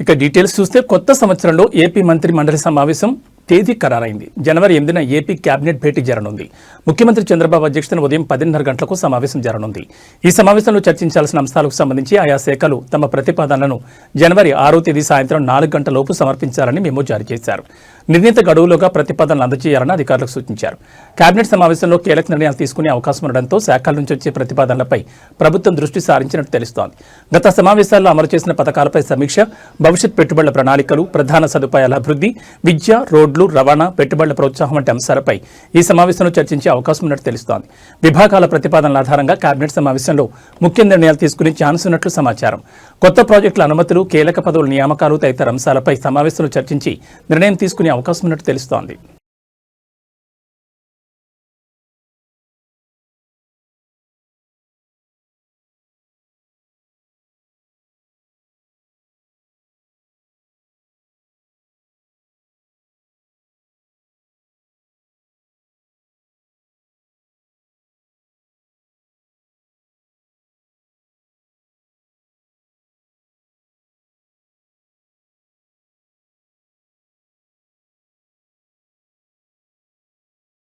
ఇక డీటెయిల్స్ చూస్తే కొత్త సంవత్సరంలో ఏపీ మంత్రి మండలి సమావేశం తేదీ ఖరారైంది. జనవరి 8న ఏపీ కేబినెట్ భేటీ జరగనుంది. ముఖ్యమంత్రి చంద్రబాబు అధ్యక్షతన ఉదయం 10:30 గంటలకు సమావేశం జరగనుంది. ఈ సమావేశంలో చర్చించాల్సిన అంశాలకు సంబంధించి ఆయా శాఖలు తమ ప్రతిపాదనలను జనవరి 6వ తేదీ సాయంత్రం 4 గంటలలోపు సమర్పించాలని మెమో జారీ చేశారు. నిర్ణీత గడువులోగా ప్రతిపాదనలు అందజేయాలని అధికారులకు సూచించారు. కేబినెట్ సమావేశంలో కీలక నిర్ణయాలు తీసుకునే అవకాశం ఉండడంతో శాఖల నుంచి వచ్చే ప్రతిపాదనలపై ప్రభుత్వం దృష్టి సారించినట్టు తెలుస్తోంది. గత సమావేశాల్లో అమలు చేసిన పథకాలపై సమీక్ష, భవిష్యత్ పెట్టుబడుల ప్రణాళికలు, ప్రధాన సదుపాయాల అభివృద్ధి, విద్య, రోడ్లు, రవాణా, పెట్టుబడుల ప్రోత్సాహం వంటి అంశాలపై ఈ సమావేశంలో చర్చించే అవకాశం ఉన్నట్టు తెలుస్తోంది. విభాగాల ప్రతిపాదనల ఆధారంగా కేబినెట్ సమావేశంలో ముఖ్య నిర్ణయాలు తీసుకునే ఛాన్స్ ఉన్నట్లు సమాచారం. కొత్త ప్రాజెక్టుల అనుమతులు, కీలక పదవుల నియామకాలు తదితర అంశాలపై సమావేశంలో చర్చించి నిర్ణయం తీసుకునే అవకాశం ఉన్నట్టు తెలుస్తోంది.